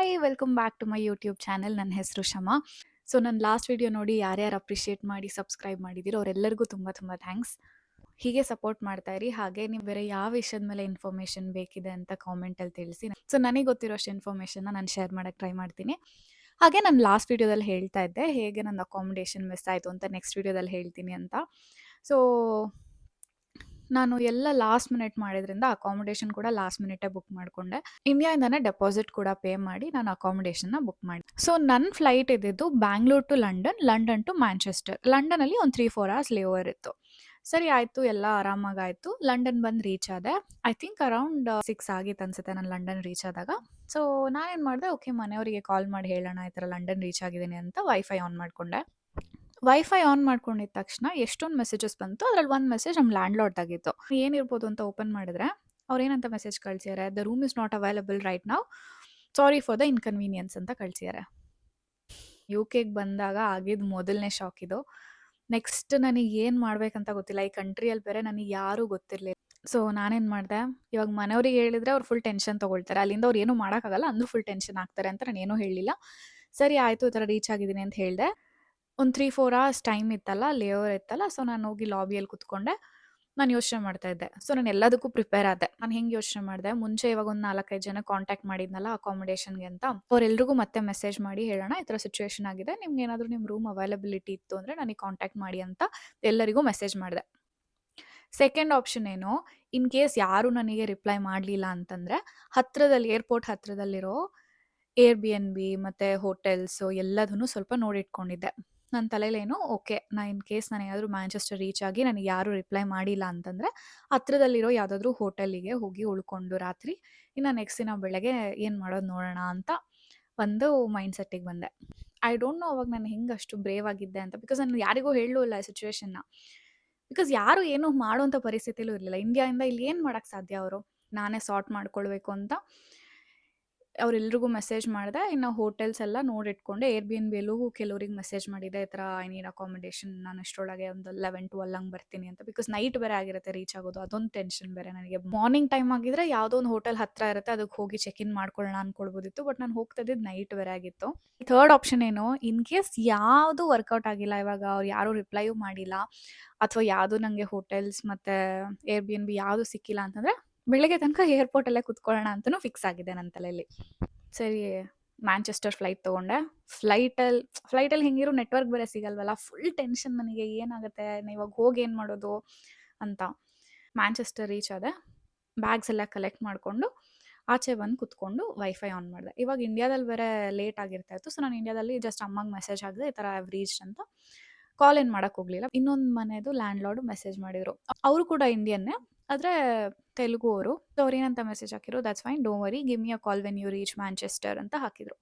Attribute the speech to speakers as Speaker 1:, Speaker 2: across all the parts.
Speaker 1: Hi! Welcome back to my YouTube channel. ನನ್ನ ಹೆಸರು Shama. So ನನ್ನ ಲಾಸ್ಟ್ ವಿಡಿಯೋ ನೋಡಿ ಯಾರ್ಯಾರು ಅಪ್ರಿಷಿಯೇಟ್ ಮಾಡಿ ಸಬ್ಸ್ಕ್ರೈಬ್ ಮಾಡಿದ್ದೀರೋ ಅವರೆಲ್ಲರಿಗೂ ತುಂಬ ತುಂಬ ಥ್ಯಾಂಕ್ಸ್. ಹೀಗೆ ಸಪೋರ್ಟ್ ಮಾಡ್ತಾ ಇರಿ. ಹಾಗೆ ನೀವು ಬೇರೆ ಯಾವ ವಿಷಯದ ಮೇಲೆ ಇನ್ಫಾರ್ಮೇಷನ್ ಬೇಕಿದೆ ಅಂತ ಕಾಮೆಂಟಲ್ಲಿ ತಿಳಿಸಿ. ಸೊ ನನಗೆ ಗೊತ್ತಿರೋಷ್ಟು ಇನ್ಫಾರ್ಮೇಷನ್ನ ನಾನು ಶೇರ್ ಮಾಡೋಕ್ಕೆ ಟ್ರೈ ಮಾಡ್ತೀನಿ. ಹಾಗೆ ನಾನು ಲಾಸ್ಟ್ ವಿಡಿಯೋದಲ್ಲಿ ಹೇಳ್ತಾ ಇದ್ದೆ ಹೇಗೆ ನನ್ನ ಅಕಾಮಿಡೇಷನ್ ಮಿಸ್ ಆಯಿತು ಅಂತ ನೆಕ್ಸ್ಟ್ ವಿಡಿಯೋದಲ್ಲಿ ಹೇಳ್ತೀನಿ ಅಂತ. ಸೊ ನಾನು ಎಲ್ಲ ಲಾಸ್ಟ್ ಮಿನಿಟ್ ಮಾಡಿದ್ರಿಂದ ಅಕಾಮಿಡೇಷನ್ ಕೂಡ ಲಾಸ್ಟ್ ಮಿನಿಟೇ ಬುಕ್ ಮಾಡಿಕೊಂಡೆ. ಇಂಡಿಯಾಯಿಂದನೇ ಡೆಪಾಸಿಟ್ ಕೂಡ ಪೇ ಮಾಡಿ ನಾನು ಅಕಾಮಿಡೇಷನ್ನ ಬುಕ್ ಮಾಡಿ. ಸೊ ನನ್ನ ಫ್ಲೈಟ್ ಇದ್ದಿದ್ದು Bangalore to London, London to Manchester. ಲಂಡನಲ್ಲಿ ಒಂದು 3-4 ಅವರ್ಸ್ ಲೇಓವರ್ ಇತ್ತು. ಸರಿ ಆಯಿತು, ಎಲ್ಲ ಆರಾಮಾಗಾಯಿತು. ಲಂಡನ್ ಬಂದು ರೀಚ್ ಆದೆ. ಐ ಥಿಂಕ್ ಅರೌಂಡ್ 6 ಆಗಿತ್ತು ಅನ್ಸುತ್ತೆ ನಾನು ಲಂಡನ್ ರೀಚ್ ಆದಾಗ. ಸೊ ನಾನೇನು ಮಾಡಿದೆ, ಓಕೆ ಮನೆಯವರಿಗೆ ಕಾಲ್ ಮಾಡಿ ಹೇಳೋಣ ಈ ಥರ ಲಂಡನ್ ರೀಚ್ ಆಗಿದ್ದೀನಿ ಅಂತ ವೈಫೈ ಆನ್ ಮಾಡಿಕೊಂಡೆ. ವೈಫೈ ಆನ್ ಮಾಡ್ಕೊಂಡಿದ್ದ ತಕ್ಷಣ ಎಷ್ಟೊಂದು ಮೆಸೇಜಸ್ ಬಂತು. ಅದ್ರಲ್ಲಿ ಒಂದು ಮೆಸೇಜ್ ನಮ್ಮ ಲ್ಯಾಂಡ್ಲಾರ್ಡ್ದಾಗಿತ್ತು. ಏನಿರ್ಬೋದು ಅಂತ ಓಪನ್ ಮಾಡಿದ್ರೆ ಅವ್ರೇನಂತ ಮೆಸೇಜ್ ಕಳ್ಸಿದ್ದಾರೆ, the room is not available right now, sorry for the inconvenience ಅಂತ ಕಳ್ಸಿದ್ದಾರೆ. UK ಬಂದಾಗ ಆಗಿದ್ದು ಮೊದಲನೇ ಶಾಕ್ ಇದು. ನೆಕ್ಸ್ಟ್ ನನಗೆ ಏನು ಮಾಡ್ಬೇಕಂತ ಗೊತ್ತಿಲ್ಲ. ಈ ಕಂಟ್ರಿಯಲ್ಲಿ ಬೇರೆ ನನಗೆ ಯಾರೂ ಗೊತ್ತಿರಲಿಲ್ಲ. ಸೊ ನಾನೇನು ಮಾಡಿದೆ, ಇವಾಗ ಮನೆಯವ್ರಿಗೆ ಹೇಳಿದ್ರೆ ಅವ್ರು ಫುಲ್ ಟೆನ್ಷನ್ ತೊಗೊಳ್ತಾರೆ. ಅಲ್ಲಿಂದ ಅವ್ರು ಏನೂ ಮಾಡೋಕ್ಕಾಗಲ್ಲ, ಅಂದರೂ ಫುಲ್ ಟೆನ್ಷನ್ ಆಗ್ತಾರೆ ಅಂತ ನಾನು ಏನೂ ಹೇಳಲಿಲ್ಲ. ಸರಿ ಆಯಿತು, ಈ ಥರ ರೀಚ್ ಆಗಿದ್ದೀನಿ ಅಂತ ಹೇಳಿದೆ. ಒಂದು 3-4 ಅವರ್ಸ್ ಟೈಮ್ ಇತ್ತಲ್ಲ, ಲೇಓವರ್ ಇತ್ತಲ್ಲ. ಸೊ ನಾನು ಹೋಗಿ ಲಾಬಿಯಲ್ಲಿ ಕುತ್ಕೊಂಡೆ. ನಾನು ಯೋಚನೆ ಮಾಡ್ತಾ ಇದ್ದೆ. ಸೊ ನಾನು ಎಲ್ಲದಕ್ಕೂ ಪ್ರಿಪೇರ್ ಆದೆ. ನಾನು ಹೆಂಗೆ ಯೋಚನೆ ಮಾಡಿದೆ, ಮುಂಚೆ ಇವಾಗ ಒಂದು 4-5 ಜನ ಕಾಂಟ್ಯಾಕ್ಟ್ ಮಾಡಿದ್ನಲ್ಲ ಅಕಾಮಿಡೇಷನ್ಗೆ ಅಂತ, ಅವರೆಲ್ರಿಗೂ ಮತ್ತೆ ಮೆಸೇಜ್ ಮಾಡಿ ಹೇಳೋಣ ಈ ಥರ ಸಿಚುವೇಶನ್ ಆಗಿದೆ, ನಿಮ್ಗೆ ಏನಾದರೂ ನಿಮ್ಮ ರೂಮ್ ಅವೈಲಬಿಲಿಟಿ ಇತ್ತು ಅಂದರೆ ನನಗೆ ಕಾಂಟ್ಯಾಕ್ಟ್ ಮಾಡಿ ಅಂತ ಎಲ್ಲರಿಗೂ ಮೆಸೇಜ್ ಮಾಡಿದೆ. ಸೆಕೆಂಡ್ ಆಪ್ಷನ್ ಏನು, ಇನ್ ಕೇಸ್ ಯಾರೂ ನನಗೆ ರಿಪ್ಲೈ ಮಾಡಲಿಲ್ಲ ಅಂತಂದರೆ ಹತ್ತಿರದಲ್ಲಿ ಏರ್ಪೋರ್ಟ್ ಹತ್ತಿರದಲ್ಲಿರೋ Airbnb ಮತ್ತು ಹೋಟೆಲ್ಸು ಎಲ್ಲದನ್ನು ಸ್ವಲ್ಪ ನೋಡಿಟ್ಕೊಂಡಿದ್ದೆ. ನನ್ನ ತಲೆಯಲ್ಲೇನು, ಓಕೆ ನಾ ಇನ್ ಕೇಸ್ ನಾನೇನಾದರೂ ಮ್ಯಾಂಚೆಸ್ಟರ್ ರೀಚ್ ಆಗಿ ನನಗೆ ಯಾರೂ ರಿಪ್ಲೈ ಮಾಡಿಲ್ಲ ಅಂತಂದರೆ ಹತ್ತಿರದಲ್ಲಿರೋ ಯಾವುದಾದ್ರೂ ಹೋಟೆಲಿಗೆ ಹೋಗಿ ಉಳ್ಕೊಂಡು ರಾತ್ರಿ ಇನ್ನು ನೆಕ್ಸ್ಟ್ ದಿನ ಬೆಳಗ್ಗೆ ಏನು ಮಾಡೋದು ನೋಡೋಣ ಅಂತ ಒಂದು ಮೈಂಡ್ ಸೆಟ್ಟಿಗೆ ಬಂದೆ. ಐ ಡೋಂಟ್ ನೋ ಅವಾಗ ನಾನು ಹೆಂಗೆ ಅಷ್ಟು ಬ್ರೇವ್ ಆಗಿದ್ದೆ ಅಂತ. ಬಿಕಾಸ್ ನಾನು ಯಾರಿಗೂ ಹೇಳಲೂ ಇಲ್ಲ ಸಿಚುವೇಶನ್ನ. ಬಿಕಾಸ್ ಯಾರು ಏನೂ ಮಾಡುವಂಥ ಪರಿಸ್ಥಿತಿಲೂ ಇರಲಿಲ್ಲ. ಇಂಡಿಯಾಯಿಂದ ಇಲ್ಲಿ ಏನು ಮಾಡೋಕ್ಕೆ ಸಾಧ್ಯ ಅವರು. ನಾನೇ ಸಾರ್ಟ್ ಮಾಡ್ಕೊಳ್ಬೇಕು ಅಂತ ಅವರೆಲ್ರಿಗೂ ಮೆಸೇಜ್ ಮಾಡಿದೆ. ಇನ್ನು ಹೋಟೆಲ್ಸ್ ಎಲ್ಲ ನೋಡಿಟ್ಕೊಂಡೆ. Airbnbಯಲ್ಲೂ ಕೆಲವ್ರಿಗೆ ಮೆಸೇಜ್ ಮಾಡಿದೆ, ಈ ಥರ ಐ ನೀಡ್ ಅಕಾಮಿಡೇಷನ್, ನಾನು ಇಷ್ಟರೊಳಗೆ ಒಂದು 11-12 ಹಂಗೆ ಬರ್ತೀನಿ ಅಂತ. ಬಿಕಾಸ್ ನೈಟ್ ಬೇರೆ ಆಗಿರುತ್ತೆ ರೀಚ್ ಆಗೋದು, ಅದೊಂದು ಟೆನ್ಷನ್ ಬೇರೆ ನನಗೆ. ಮಾರ್ನಿಂಗ್ ಟೈಮ್ ಆಗಿದ್ರೆ ಯಾವುದೋ ಒಂದು ಹೋಟೆಲ್ ಹತ್ತಿರ ಇರುತ್ತೆ, ಅದಕ್ಕೆ ಹೋಗಿ ಚೆಕ್ ಇನ್ ಮಾಡ್ಕೊಳ್ಳೋಣ ಅಂದ್ಕೊಳ್ಬೋದಿತ್ತು. ಬಟ್ ನಾನು ಹೋಗ್ತಾ ಇದ್ದಿದ್ದು ನೈಟ್ ಬೇರೆ ಆಗಿತ್ತು. ಥರ್ಡ್ ಆಪ್ಷನ್ ಏನು, ಇನ್ ಕೇಸ್ ಯಾವುದೂ ವರ್ಕೌಟ್ ಆಗಿಲ್ಲ, ಇವಾಗ ಅವ್ರು ಯಾರೂ ರಿಪ್ಲೈಯೂ ಮಾಡಿಲ್ಲ ಅಥವಾ ಯಾವುದೂ ನನಗೆ ಹೋಟೆಲ್ಸ್ ಮತ್ತು Airbnb ಯಾವುದೂ ಸಿಕ್ಕಿಲ್ಲ ಅಂತಂದರೆ ಬೆಳಗ್ಗೆ ತನಕ ಏರ್ಪೋರ್ಟಲ್ಲೇ ಕುತ್ಕೊಳ್ಳೋಣ ಅಂತಲೂ ಫಿಕ್ಸ್ ಆಗಿದೆ ನನ್ನ ತಲೆಯಲ್ಲಿ. ಸರಿ ಮ್ಯಾಂಚೆಸ್ಟರ್ ಫ್ಲೈಟ್ ತೊಗೊಂಡೆ. ಫ್ಲೈಟಲ್ಲಿ ಹೆಂಗಿರೋ ನೆಟ್ವರ್ಕ್ ಬೇರೆ ಸಿಗಲ್ವಲ್ಲ, ಫುಲ್ ಟೆನ್ಷನ್ ನನಗೆ, ಏನಾಗುತ್ತೆ ಇವಾಗ ಹೋಗಿ ಏನು ಮಾಡೋದು ಅಂತ. ಮ್ಯಾಂಚೆಸ್ಟರ್ ರೀಚ್ ಆದೆ. ಬ್ಯಾಗ್ಸ್ ಎಲ್ಲ ಕಲೆಕ್ಟ್ ಮಾಡಿಕೊಂಡು ಆಚೆ ಬಂದು ಕುತ್ಕೊಂಡು ವೈಫೈ ಆನ್ ಮಾಡಿದೆ. ಇವಾಗ ಇಂಡಿಯಾದಲ್ಲಿ ಬೇರೆ ಲೇಟ್ ಆಗಿರ್ತಾ ಇತ್ತು. ಸೊ ನಾನು ಇಂಡಿಯಾದಲ್ಲಿ ಜಸ್ಟ್ ಅಮ್ಮಂಗೆ ಮೆಸೇಜ್ ಹಾಕಿದೆ, ಈ ಥರ ಐ ಹ್ಯಾವ್ ರೀಚ್ಡ್ ಅಂತ. ಕಾಲ್ ಏನು ಮಾಡೋಕ್ಕೆ ಹೋಗಲಿಲ್ಲ. ಇನ್ನೊಂದು ಮನೆಯದು ಲ್ಯಾಂಡ್ಲಾರ್ಡು ಮೆಸೇಜ್ ಮಾಡಿದರು. ಅವರು ಕೂಡ ಇಂಡಿಯನ್ನೇ, ಆದರೆ ತೆಲುಗು ಅವರು. ಸೊ ಅವ್ರು ಏನಂತ ಮೆಸೇಜ್ ಹಾಕಿದ್ರು, that's fine, don't worry, give me a call when you reach Manchester ಅಂತ ಹಾಕಿದರು.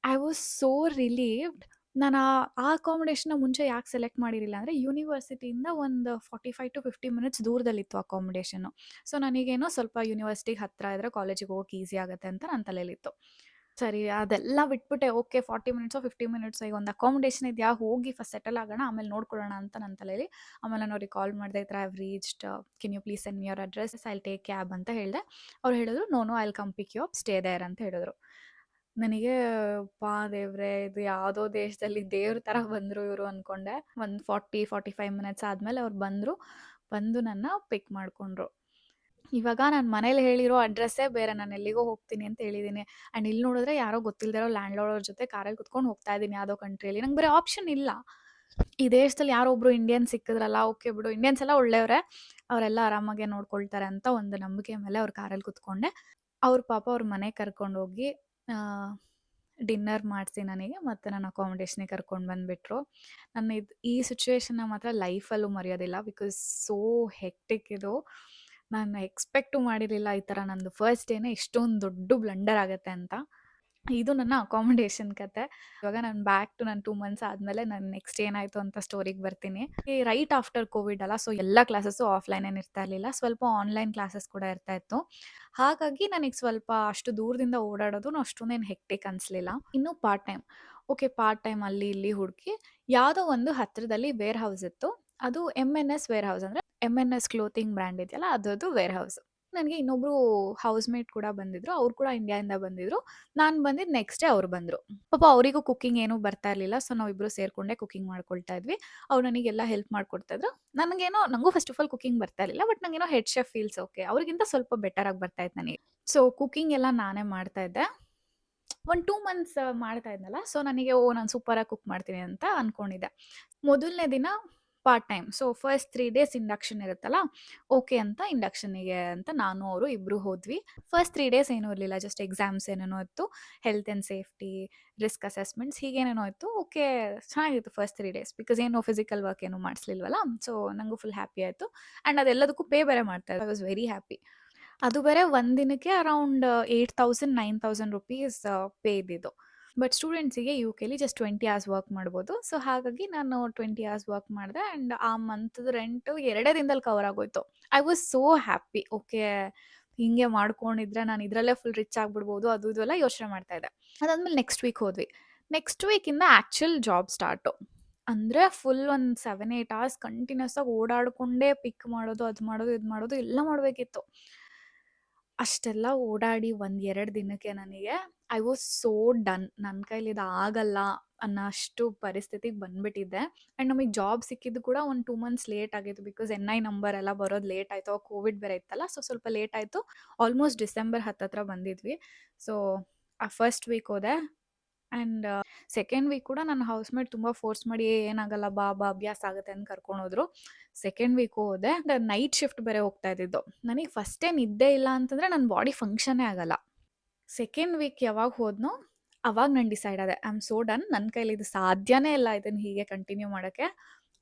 Speaker 1: I was so relieved. ನಾನು ಆ ಅಕಾಮಿಡೇಷನ್ನ ಮುಂಚೆ ಯಾಕೆ ಸೆಲೆಕ್ಟ್ ಮಾಡಿರಲಿಲ್ಲ ಅಂದರೆ ಯೂನಿವರ್ಸಿಟಿಯಿಂದ ಒಂದು 45-50 ಮಿನಿಟ್ಸ್ ದೂರದಲ್ಲಿತ್ತು ಅಕಾಮಿಡೇಷನ್ನು. ಸೊ ನನಗೇನೋ ಸ್ವಲ್ಪ ಯೂನಿವರ್ಸಿಟಿಗೆ ಹತ್ತಿರ ಇದ್ದರೆ ಕಾಲೇಜಿಗೆ ಹೋಗೋಕೆ ಈಸಿ ಆಗುತ್ತೆ ಅಂತ ನನ್ನ ತಲೆಯಲ್ಲಿತ್ತು. ಸರಿ ಅದೆಲ್ಲ ಬಿಟ್ಬಿಟ್ಟೆ. ಓಕೆ 40 ಮಿನಿಟ್ಸೋ 50 ಮಿನಿಟ್ಸೋ ಈಗ ಒಂದು ಅಕಾಮಿಡೇಷನ್ ಇದೆಯಾ, ಹೋಗಿ ಫಸ್ಟ್ ಸೆಟಲ್ ಆಗೋಣ, ಆಮೇಲೆ ನೋಡ್ಕೊಳ್ಳೋಣ ಅಂತ ನನ್ನ ತಲೆಯಲ್ಲಿ. ಆಮೇಲೆ ನಾನು ಅವ್ರಿಗೆ ಕಾಲ್ ಮಾಡಿದೆ, ಈ ಥರ I have reached, can you please send me your address, I will take cab ಅಂತ ಹೇಳಿದೆ. ಅವ್ರು ಹೇಳಿದ್ರು, no I will come pick you up, stay there ಅಂತ ಹೇಳಿದ್ರು. ನನಗೆ ಪಾ ದೇವ್ರೆ, ಇದು ಯಾವುದೋ ದೇಶದಲ್ಲಿ ದೇವ್ರ ಥರ ಬಂದರು ಇವರು ಅಂದ್ಕೊಂಡೆ. ಒಂದು 40-45 ಮಿನಿಟ್ಸ್ ಆದಮೇಲೆ ಅವ್ರು ಬಂದು ನನ್ನ ಪಿಕ್ ಮಾಡಿಕೊಂಡ್ರು. ಇವಾಗ ನಾನು ಮನೇಲಿ ಹೇಳಿರೋ ಅಡ್ರೆಸ್ಸೇ ಬೇರೆ, ನಾನು ಎಲ್ಲಿಗೋ ಹೋಗ್ತೀನಿ ಅಂತ ಹೇಳಿದ್ದೀನಿ. ಆ್ಯಂಡ್ ಇಲ್ಲಿ ನೋಡಿದ್ರೆ ಯಾರೋ ಗೊತ್ತಿಲ್ಲದಿರೋ ಲ್ಯಾಂಡ್ಲಾರ್ಡ್ ಅವ್ರ ಜೊತೆ ಕಾರಲ್ಲಿ ಕುತ್ಕೊಂಡು ಹೋಗ್ತಾ ಇದ್ದೀನಿ ಯಾವುದೋ ಕಂಟ್ರಿಯಲ್ಲಿ. ನಂಗೆ ಬೇರೆ ಆಪ್ಷನ್ ಇಲ್ಲ. ಈ ದೇಶದಲ್ಲಿ ಯಾರೋ ಒಬ್ಬರು ಇಂಡಿಯನ್ ಸಿಕ್ಕಿದ್ರಲ್ಲ, ಓಕೆ ಬಿಡು, ಇಂಡಿಯನ್ಸ್ ಎಲ್ಲ ಒಳ್ಳೆಯವರೇ, ಅವರೆಲ್ಲ ಆರಾಮಾಗೆ ನೋಡ್ಕೊಳ್ತಾರೆ ಅಂತ ಒಂದು ನಂಬಿಕೆ ಮೇಲೆ ಅವ್ರ ಕಾರಲ್ಲಿ ಕುತ್ಕೊಂಡೆ. ಅವ್ರ ಪಾಪ ಅವ್ರ ಮನೆಗೆ ಕರ್ಕೊಂಡೋಗಿ ಡಿನ್ನರ್ ಮಾಡಿಸಿ ನನಗೆ ಮತ್ತು ನನ್ನ ಅಕಾಮಿಡೇಷನಿಗೆ ಕರ್ಕೊಂಡು ಬಂದುಬಿಟ್ರು. ನಾನು ಈ ಸಿಚುವೇಶನ್ನ ಮಾತ್ರ ಲೈಫಲ್ಲೂ ಮರೆಯೋದಿಲ್ಲ. ಬಿಕಾಸ್ ಸೋ ಹೆಕ್ಟಿಕ್ ಇದು. ನಾನು ಎಕ್ಸ್ಪೆಕ್ಟು ಮಾಡಿರಲಿಲ್ಲ ಈ ಥರ ನಂದು ಫಸ್ಟ್ ಡೇನೇ ಇಷ್ಟೊಂದು ದೊಡ್ಡ ಬ್ಲಂಡರ್ ಆಗುತ್ತೆ ಅಂತ. ಇದು ನನ್ನ ಅಕಾಮಿಡೇಷನ್ ಕತೆ. ಇವಾಗ ನಾನು ಬ್ಯಾಕ್ ಟು ನಾನು 2 ಮಂತ್ಸ್ ಆದಮೇಲೆ ನಾನು ನೆಕ್ಸ್ಟ್ ಏನಾಯಿತು ಅಂತ ಸ್ಟೋರಿಗೆ ಬರ್ತೀನಿ. ರೈಟ್ ಆಫ್ಟರ್ ಕೋವಿಡ್ ಅಲ್ಲ, ಸೊ ಎಲ್ಲ ಕ್ಲಾಸಸ್ಸು ಆಫ್ಲೈನ್ ಏನು ಇರ್ತಾ ಇರಲಿಲ್ಲ, ಸ್ವಲ್ಪ ಆನ್ಲೈನ್ ಕ್ಲಾಸಸ್ ಕೂಡ ಇರ್ತಾ ಇತ್ತು. ಹಾಗಾಗಿ ನನಗೆ ಸ್ವಲ್ಪ ಅಷ್ಟು ದೂರದಿಂದ ಓಡಾಡೋದು ಅಷ್ಟೊಂದೇನು ಹೆಕ್ಟಿಕ್ ಅನಿಸ್ಲಿಲ್ಲ. ಇನ್ನು ಪಾರ್ಟ್ ಟೈಮ್ ಅಲ್ಲಿ ಇಲ್ಲಿ ಹುಡುಕಿ ಯಾವುದೋ ಒಂದು ಹತ್ತಿರದಲ್ಲಿ ವೇರ್ ಹೌಸ್ ಇತ್ತು. ಅದು MNS ವೇರ್ ಹೌಸ್, ಅಂದರೆ MNS ಕ್ಲೋತಿಂಗ್ ಬ್ರ್ಯಾಂಡ್ ಇದೆಯಲ್ಲ, ಅದರದ್ದು ವೇರ್ ಹೌಸ್. ನನಗೆ ಇನ್ನೊಬ್ರು ಹೌಸ್‌ಮೇಟ್ ಕೂಡ ಬಂದಿದ್ರು. ಅವ್ರು ಕೂಡ ಇಂಡಿಯಾದಿಂದ ಬಂದಿದ್ರು. ನಾನು ಬಂದಿದ್ದು ನೆಕ್ಸ್ಟ್ ಡೇ ಅವ್ರು ಬಂದ್ರು. ಪಾಪ ಅವರಿಗೂ ಕುಕಿಂಗ್ ಏನೂ ಬರ್ತಾ ಇರ್ಲಿಲ್ಲ. ಸೊ ನಾವಿಬ್ರು ಸೇರ್ಕೊಂಡೇ ಕುಕಿಂಗ್ ಮಾಡ್ಕೊಳ್ತಾ ಇದ್ವಿ. ಅವ್ರು ನನಗೆಲ್ಲ ಹೆಲ್ಪ್ ಮಾಡ್ಕೊಡ್ತಾ ಇದ್ರು. ನಂಗೂ ಫಸ್ಟ್ ಆಫ್ ಆಲ್ ಕುಕಿಂಗ್ ಬರ್ತಾ ಇರ್ಲಿಲ್ಲ. ಬಟ್ ನಂಗೇನೋ ಹೆಡ್ ಶೆಫ್ ಫೀಲ್ಸ್ ಓಕೆ. ಅವ್ರಿಗಿಂತ ಸ್ವಲ್ಪ ಬೆಟರ್ ಆಗಿ ಬರ್ತಾ ಇತ್ತು ನನಗೆ. ಸೊ ಕುಕಿಂಗ್ ಎಲ್ಲ ನಾನೇ ಮಾಡ್ತಾ ಇದ್ದೆ. ಒಂದು 2 ಮಂತ್ಸ್ ಮಾಡ್ತಾ ಇದ್ನಲ್ಲ. ಸೊ ನನಗೆ ನಾನು ಸೂಪರಾಗಿ ಕುಕ್ ಮಾಡ್ತೀನಿ ಅಂತ ಅನ್ಕೊಂಡಿದ್ದೆ. ಮೊದಲನೇ ದಿನ part time. So first 3 days induction ಇರುತ್ತಲ್ಲ, ಓಕೆ ಅಂತ ಇಂಡಕ್ಷನ್ನಿಗೆ ಅಂತ ನಾನು ಅವರು ಇಬ್ರು ಹೋದ್ವಿ. ಫಸ್ಟ್ 3 ಡೇಸ್ ಏನೂ ಇರಲಿಲ್ಲ. ಜಸ್ಟ್ ಎಕ್ಸಾಮ್ಸ್ ಏನೇನೋ ಇತ್ತು. Health and safety, risk assessments ಹೀಗೇನೇನೋ ಇತ್ತು. ಓಕೆ, ಚೆನ್ನಾಗಿತ್ತು ಫಸ್ಟ್ 3 ಡೇಸ್. ಬಿಕಾಸ್ ಏನು ಫಿಸಿಕಲ್ ವರ್ಕ್ ಏನೂ ಮಾಡಿಸ್ಲಿಲ್ವಲ್ಲ. ಸೊ ನನಗೂ ಫುಲ್ ಹ್ಯಾಪಿ ಆಯಿತು. ಆ್ಯಂಡ್ ಅದೆಲ್ಲದಕ್ಕೂ ಪೇ ಬೇರೆ ಮಾಡ್ತಾ ಇದ್ರು. I was very happy. ಅದು ಬೇರೆ ಒಂದಿನಕ್ಕೆ ಅರೌಂಡ್ 8,000 9,000 ರೂಪೀಸ್ ಪೇ ಇದ್ದಿದ್ದು. ಬಟ್ ಸ್ಟೂಡೆಂಟ್ಸಿಗೆ ಯುಕೆಲಿ ಜಸ್ಟ್ 20 ಅವರ್ಸ್ ವರ್ಕ್ ಮಾಡ್ಬೋದು. ಸೊ ಹಾಗಾಗಿ ನಾನು 20 ಅವರ್ಸ್ ವರ್ಕ್ ಮಾಡಿದೆ. ಆ್ಯಂಡ್ ಆ ಮಂತ್‌ದು ರೆಂಟು 2 ದಿನದಲ್ಲಿ ಕವರ್ ಆಗೋಯ್ತು. I was so happy. Okay, ಹಿಂಗೆ ಮಾಡ್ಕೊಂಡಿದ್ರೆ ನಾನು ಇದರಲ್ಲೇ ಫುಲ್ ರಿಚ್ ಆಗಿಬಿಡ್ಬೋದು, ಅದು ಇದು ಎಲ್ಲ ಯೋಚನೆ ಮಾಡ್ತಾ ಇದ್ದೆ. ಅದಾದ್ಮೇಲೆ ನೆಕ್ಸ್ಟ್ ವೀಕ್ ಹೋದ್ವಿ. ನೆಕ್ಸ್ಟ್ ವೀಕಿಂದ ಆ್ಯಕ್ಚುಯಲ್ ಜಾಬ್ ಸ್ಟಾರ್ಟು. ಅಂದರೆ ಫುಲ್ ಒಂದು 7 8 ಅವರ್ಸ್ ಕಂಟಿನ್ಯೂಸ್ ಆಗಿ ಓಡಾಡಿಕೊಂಡೇ ಪಿಕ್ ಮಾಡೋದು, ಅದು ಮಾಡೋದು, ಇದು ಮಾಡೋದು ಎಲ್ಲ ಮಾಡಬೇಕಿತ್ತು. ಅಷ್ಟೆಲ್ಲ ಓಡಾಡಿ 1-2 ದಿನಕ್ಕೆ ನನಗೆ ಐ ವಾಸ್ ಸೋ ಡನ್. ನನ್ನ ಕೈಲಿ ಇದು ಆಗಲ್ಲ ಅನ್ನೋ ಅಷ್ಟು ಪರಿಸ್ಥಿತಿಗೆ ಬಂದ್ಬಿಟ್ಟಿದ್ದೆ. ಆ್ಯಂಡ್ ನಮಗೆ ಜಾಬ್ ಸಿಕ್ಕಿದ್ದು ಕೂಡ ಒಂದು 2 ಮಂತ್ಸ್ ಲೇಟ್ ಆಗಿತ್ತು. ಬಿಕಾಸ್ NI ನಂಬರ್ ಎಲ್ಲ ಬರೋದು ಲೇಟ್ ಆಯಿತು. ಕೋವಿಡ್ ಬೇರೆ ಇತ್ತಲ್ಲ, ಸೊ ಸ್ವಲ್ಪ ಲೇಟ್ ಆಯಿತು. ಆಲ್ಮೋಸ್ಟ್ ಡಿಸೆಂಬರ್ ಹತ್ತತ್ರ ಬಂದಿದ್ವಿ. ಸೊ ಆ ಫಸ್ಟ್ ವೀಕ್ ಹೋದೆ. ಆ್ಯಂಡ್ ಸೆಕೆಂಡ್ ವೀಕ್ ಕೂಡ ನನ್ನ ಹೌಸ್‌ಮೇಟ್ ತುಂಬ ಫೋರ್ಸ್ ಮಾಡಿ ಏನಾಗಲ್ಲ ಬಾ ಅಭ್ಯಾಸ ಆಗುತ್ತೆ ಅಂತ ಕರ್ಕೊಂಡೋದ್ರು. ಸೆಕೆಂಡ್ ವೀಕ್ ಹೋದೆ. ನೈಟ್ ಶಿಫ್ಟ್ ಬೇರೆ ಹೋಗ್ತಾ ಇದ್ದಿದ್ದು. ನನಗೆ ಫಸ್ಟೇ ನಿದ್ದೆ ಇಲ್ಲ ಅಂತಂದರೆ ನನ್ನ ಬಾಡಿ ಫಂಕ್ಷನ್ನೇ ಆಗಲ್ಲ. ಸೆಕೆಂಡ್ ವೀಕ್ ಯಾವಾಗ ಹೋದ್ನೋ ಅವಾಗ ನಾನು ಡಿಸೈಡ್ ಆದೆ, ಐ ಆಮ್ ಸೋ ಡನ್. ನನ್ನ ಕೈಲಿ ಇದು ಸಾಧ್ಯನೇ ಇಲ್ಲ ಇದನ್ನು ಹೀಗೆ ಕಂಟಿನ್ಯೂ ಮಾಡೋಕ್ಕೆ.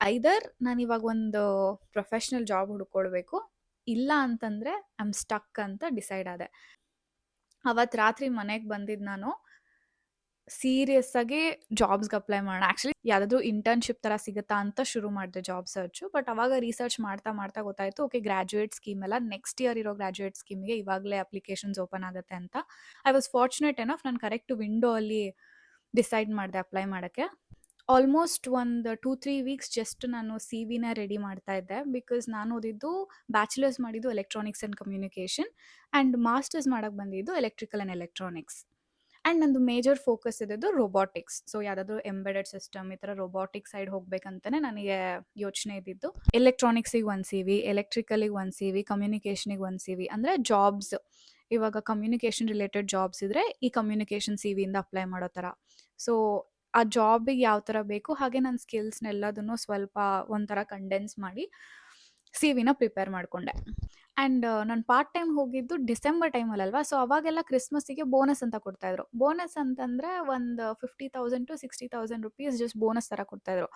Speaker 1: ಐದರ್ ನಾನು ಇವಾಗ ಒಂದು ಪ್ರೊಫೆಷ್ನಲ್ ಜಾಬ್ ಹುಡ್ಕೊಳ್ಬೇಕು, ಇಲ್ಲ ಅಂತಂದರೆ ಐ ಆಮ್ ಸ್ಟಕ್ ಅಂತ ಡಿಸೈಡ್ ಆದೆ. ಅವತ್ತು ರಾತ್ರಿ ಮನೆಗೆ ಬಂದಿದ್ದು ನಾನು ಸೀರಿಯಸ್ ಆಗಿ ಜಾಬ್ಸ್ಗೆ ಅಪ್ಲೈ ಮಾಡೋಣ. ಆ್ಯಕ್ಚುಲಿ ಯಾವುದಾದ್ರೂ ಇಂಟರ್ನ್ಶಿಪ್ ಥರ ಸಿಗುತ್ತಾ ಅಂತ ಶುರು ಮಾಡಿದೆ ಜಾಬ್ ಸರ್ಚು. ಬಟ್ ಅವಾಗ ರಿಸರ್ಚ್ ಮಾಡ್ತಾ ಮಾಡ್ತಾ ಗೊತ್ತಾಯಿತು, ಓಕೆ ಗ್ರ್ಯಾಜುಯೇಟ್ ಸ್ಕೀಮ್ ಎಲ್ಲ ನೆಕ್ಸ್ಟ್ ಇಯರ್ ಇರೋ ಗ್ರ್ಯಾಜುಯೇಟ್ ಸ್ಕೀಮಿಗೆ ಇವಾಗಲೇ ಅಪ್ಲಿಕೇಶನ್ಸ್ ಓಪನ್ ಆಗುತ್ತೆ ಅಂತ. ಐ ವಾಸ್ ಫಾರ್ಚುನೇಟ್ ಎನಫ್ ನಾನು ಕರೆಕ್ಟ್ ವಿಂಡೋ ಅಲ್ಲಿ ಡಿಸೈಡ್ ಮಾಡಿದೆ ಅಪ್ಲೈ ಮಾಡೋಕ್ಕೆ. ಆಲ್ಮೋಸ್ಟ್ ಒಂದು 2-3 ವೀಕ್ಸ್ ಜಸ್ಟ್ ನಾನು CV-ನ ರೆಡಿ ಮಾಡ್ತಾ ಇದ್ದೆ. ಬಿಕಾಸ್ ನಾನು ಓದಿದ್ದು ಬ್ಯಾಚುಲರ್ಸ್ ಮಾಡಿದ್ದು electronics and communication and masters ಮಾಡೋಕ್ಕೆ ಬಂದಿದ್ದು ಎಲೆಕ್ಟ್ರಿಕಲ್ ಆ್ಯಂಡ್ ಎಲೆಕ್ಟ್ರಾನಿಕ್ಸ್. ಆ್ಯಂಡ್ ನಂದು ಮೇಜರ್ ಫೋಕಸ್ ಇದ್ದಿದ್ದು ರೋಬೋಟಿಕ್ಸ್. ಸೊ ಯಾವುದಾದ್ರೂ ಎಂಬೆಡೆಡ್ ಸಿಸ್ಟಮ್ ಈ ಥರ ರೋಬೋಟಿಕ್ಸ್ ಸೈಡ್ ಹೋಗ್ಬೇಕಂತಲೇ ನನಗೆ ಯೋಚನೆ ಇದ್ದಿದ್ದು. ಎಲೆಕ್ಟ್ರಾನಿಕ್ಸಿಗೆ ಒಂದು CV, ಎಲೆಕ್ಟ್ರಿಕಲಿಗೆ ಒಂದು CV, ಕಮ್ಯುನಿಕೇಷನಿಗೆ ಒಂದು CV. ಅಂದರೆ ಜಾಬ್ಸ್ ಇವಾಗ ಕಮ್ಯುನಿಕೇಷನ್ ರಿಲೇಟೆಡ್ ಜಾಬ್ಸ್ ಇದ್ದರೆ ಈ ಕಮ್ಯುನಿಕೇಷನ್ CV-ಇಂದ ಅಪ್ಲೈ ಮಾಡೋ ಥರ. ಸೊ ಆ ಜಾಬಿಗೆ ಯಾವ ಥರ ಬೇಕು ಹಾಗೆ ನನ್ನ ಸ್ಕಿಲ್ಸ್ನೆಲ್ಲದನ್ನು ಸ್ವಲ್ಪ ಒಂಥರ ಕಂಡೆನ್ಸ್ ಮಾಡಿ CV-ನ ಪ್ರಿಪೇರ್ ಮಾಡಿಕೊಂಡೆ. ಆ್ಯಂಡ್ ನಾನು ಪಾರ್ಟ್ ಟೈಮ್ ಹೋಗಿದ್ದು ಡಿಸೆಂಬರ್ ಟೈಮಲ್ಲಲ್ವಾ. ಸೊ ಅವಾಗೆಲ್ಲ ಕ್ರಿಸ್ಮಸ್ಸಿಗೆ ಬೋನಸ್ ಅಂತ ಕೊಡ್ತಾಯಿದ್ರು. ಬೋನಸ್ ಅಂತಂದರೆ ಒಂದು 50,000 to 60,000 ರೂಪೀಸ್ ಜಸ್ಟ್ ಬೋನಸ್ ಥರ ಕೊಡ್ತಾಯಿದ್ರು.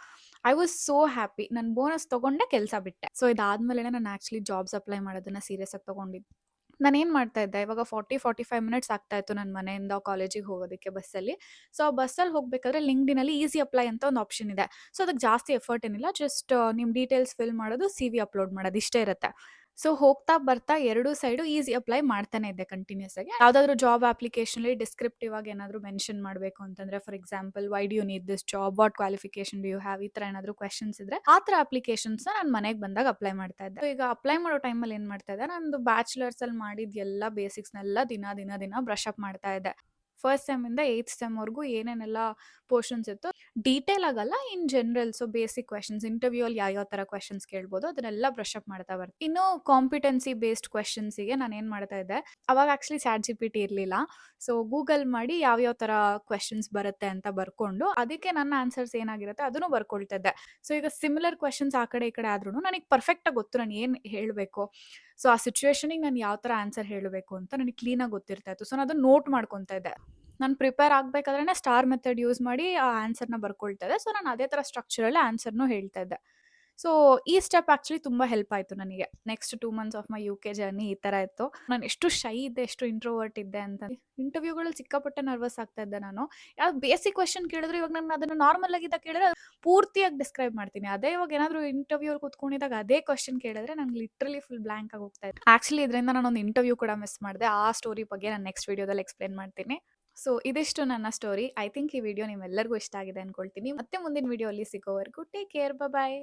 Speaker 1: I was so happy. ನಾನು ಬೋನಸ್ ತೊಗೊಂಡೆ ಕೆಲಸ ಬಿಟ್ಟೆ. ಸೊ ಇದಾದಮೇಲೆ ನಾನು ಆ್ಯಕ್ಚುಲಿ ಜಾಬ್ಸ್ ಅಪ್ಲೈ ಮಾಡೋದನ್ನು ಸೀರಿಯಸ್ ಆಗಿ ತೊಗೊಂಡಿದ್ದು. ನಾನೇನು ಮಾಡ್ತಾ ಇದ್ದೆ, ಇವಾಗ 40-45 ಮಿನಿಟ್ಸ್ ಆಗ್ತಾಯಿತ್ತು ನನ್ನ ಮನೆಯಿಂದ ಕಾಲೇಜಿಗೆ ಹೋಗೋದಕ್ಕೆ ಬಸ್ಸಲ್ಲಿ. ಸೊ ಆ ಬಸ್ಸಲ್ಲಿ ಹೋಗಬೇಕಾದ್ರೆ ಲಿಂಕ್ಡ್ಇನಲ್ಲಿ ಈಸಿ ಅಪ್ಲೈ ಅಂತ ಒಂದು ಆಪ್ಷನ್ ಇದೆ. ಸೊ ಅದಕ್ಕೆ ಜಾಸ್ತಿ ಎಫರ್ಟ್ ಏನಿಲ್ಲ. ಜಸ್ಟ್ ನಿಮ್ಮ ಡೀಟೇಲ್ಸ್ ಫಿಲ್ ಮಾಡೋದು, CV ಅಪ್ಲೋಡ್ ಮಾಡೋದು ಇಷ್ಟೇ ಇರುತ್ತೆ. ಸೊ ಹೋಗ್ತಾ ಬರ್ತಾ ಎರಡೂ ಸೈಡು ಈಸಿ ಅಪ್ಲೈ ಮಾಡ್ತಾನೆ ಇದ್ದೆ ಕಂಟಿನ್ಯೂಸ್ ಆಗಿ. ಯಾವುದಾದ್ರೂ ಜಾಬ್ ಅಪ್ಲಿಕೇಶನಲ್ಲಿ ಡಿಸ್ಕ್ರಿಪ್ಟಿವ್ ಆಗಿ ಏನಾದರೂ ಮೆನ್ಷನ್ ಮಾಡಬೇಕು ಅಂತಂದರೆ, for example why do you need this job, what qualification do you have, ಈ ಥರ ಏನಾದರೂ ಕ್ವೆಶನ್ಸ್ ಇದ್ದರೆ ಆ ಥರ ಅಪ್ಲಿಕೇಶನ್ಸ್ನ ನಾನು ಮನೆಗೆ ಬಂದಾಗ ಅಪ್ಲೈ ಮಾಡ್ತಾ ಇದ್ದೆ. ಈಗ ಅಪ್ಲೈ ಮಾಡೋ ಟೈಮಲ್ಲಿ ಏನು ಮಾಡ್ತಾ ಇದ್ದೆ, ನಂದು ಬ್ಯಾಚುಲರ್ಸಲ್ಲಿ ಮಾಡಿದ ಎಲ್ಲ ಬೇಸಿಕ್ಸ್ನೆಲ್ಲ ದಿನ ಬ್ರಷ್ ಅಪ್ ಮಾಡ್ತಾ ಇದ್ದೆ. ಫಸ್ಟ್ ಸೆಮ್ಮಿಂದ 8th ಸೆಮ್ವರೆಗೂ ಏನೇನೆಲ್ಲ ಪೋರ್ಷನ್ಸ್ ಇತ್ತು ಡೀಟೇಲ್ ಆಗಲ್ಲ, in general. So basic questions, ಇಂಟರ್ವ್ಯೂಲ್ಲಿ ಯಾವ ಥರ ಕ್ವೆಶನ್ಸ್ ಕೇಳ್ಬೋದು ಅದನ್ನೆಲ್ಲ ಬ್ರಷ್ ಅಪ್ ಮಾಡ್ತಾ ಬರ್ತೀನಿ. ಇನ್ನು ಕಾಂಪಿಟೆನ್ಸಿ ಬೇಸ್ಡ್ ಕ್ವೆಶನ್ಸಿಗೆ ನಾನು ಏನು ಮಾಡ್ತಾ ಇದ್ದೆ, ಅವಾಗ ಆ್ಯಕ್ಚುಲಿ ChatGPT ಇರಲಿಲ್ಲ. ಸೊ ಗೂಗಲ್ ಮಾಡಿ ಯಾವ್ಯಾವ ಥರ ಕ್ವೆಶನ್ಸ್ ಬರುತ್ತೆ ಅಂತ ಬರ್ಕೊಂಡು ಅದಕ್ಕೆ ನನ್ನ ಆನ್ಸರ್ಸ್ ಏನಾಗಿರುತ್ತೆ ಅದನ್ನು ಬರ್ಕೊಳ್ತಾ ಇದ್ದೆ. ಸೊ ಈಗ ಸಿಮಿಲರ್ ಕ್ವೆಶನ್ಸ್ ಆ ಕಡೆ ಈ ಕಡೆ ಆದ್ರೂ ನನಗೆ ಪರ್ಫೆಕ್ಟಾಗಿ ಗೊತ್ತು ನಾನು ಏನು ಹೇಳಬೇಕು. ಸೊ ಆ ಸಿಚುವೇಶನಿಗೆ ನಾನು ಯಾವ ಥರ ಆನ್ಸರ್ ಹೇಳಬೇಕು ಅಂತ ನನಗೆ ಕ್ಲೀನಾಗಿ ಗೊತ್ತಿರ್ತಾ ಇತ್ತು. ಸೊ ನಾನು ಅದನ್ನು ನೋಟ್ ಮಾಡ್ಕೊತಾ ಇದ್ದೆ. ನಾನು ಪ್ರಿಪೇರ್ ಆಗಬೇಕಾದ್ರೆ ಸ್ಟಾರ್ ಮೆಥಡ್ ಯೂಸ್ ಮಾಡಿ ಆ ಆನ್ಸರ್ನ ಬರ್ಕೊಳ್ತಾ ಇದ್ದೆ. ಸೊ ನಾನು ಅದೇ ಥರ ಸ್ಟ್ರಕ್ಚರಲ್ಲಿ ಆನ್ಸರ್ನು ಹೇಳ್ತಾ ಇದ್ದೆ. ಸೊ ಈ ಸ್ಟೆಪ್ ಆ್ಯಕ್ಚುಲಿ ತುಂಬ ಹೆಲ್ಪ್ ಆಯಿತು ನನಗೆ. Next 2 months of my UK journey ಈ ಥರ ಇತ್ತು. ನಾನು ಎಷ್ಟು ಶೈ ಇದ್ದೆ, ಎಷ್ಟು ಇಂಟ್ರೋವರ್ಟ್ ಇದ್ದೆ ಅಂತ. ಇಂಟರ್ವ್ಯೂಗಳಲ್ಲಿ ಸಿಕ್ಕಾಪಟ್ಟೆ ನರ್ವಸ್ ಆಗ್ತಾ ಇದ್ದೆ ನಾನು. ಯಾವ ಬೇಸಿಕ್ ಕ್ವೆಶನ್ ಕೇಳಿದ್ರು ಇವಾಗ ನಾನು ಅದನ್ನು ನಾರ್ಮಲ್ ಆಗಿದ್ದಾಗ ಕೇಳಿದ್ರೆ ಪೂರ್ತಿಯಾಗಿ ಡಿಸ್ಕ್ರೈಬ್ ಮಾಡ್ತೀನಿ. ಅದೇ ಇವಾಗ ಏನಾದರೂ ಇಂಟರ್ವ್ಯೂಲ್ಲಿ ಕೂತ್ಕೊಂಡಿದ್ದಾಗ ಅದೇ ಕ್ವೆಶನ್ ಕೇಳಿದ್ರೆ ನಂಗೆ ಲಿಟ್ರಲಿ ಫುಲ್ ಬ್ಲ್ಯಾಂಕ್ ಆಗಿ ಹೋಗ್ತಾ ಇತ್ತು. ಆ್ಯಕ್ಚುಲಿ ಇದರಿಂದ ನಾನೊಂದು ಇಂಟರ್ವ್ಯೂ ಕೂಡ ಮಿಸ್ ಮಾಡಿದೆ. ಆ ಸ್ಟೋರಿ ಬಗ್ಗೆ ನಾನು ನೆಕ್ಸ್ಟ್ ವಿಡಿಯೋದಲ್ಲಿ ಎಕ್ಸ್ಪ್ಲೇನ್ ಮಾಡ್ತೀನಿ. ಸೊ ಇದಿಷ್ಟು ನನ್ನ ಸ್ಟೋರಿ. ಐ ಥಿಂಕ್ ಈ ವಿಡಿಯೋ ನಿಮ್ಮೆಲ್ಲರಿಗೂ ಇಷ್ಟ ಆಗಿದೆ ಅಂದ್ಕೊಳ್ತೀನಿ. ಮತ್ತೆ ಮುಂದಿನ ವಿಡಿಯೋಲಿ ಸಿಗೋವರೆಗೂ ಟೇಕ್ ಕೇರ್, ಬಾಯ್.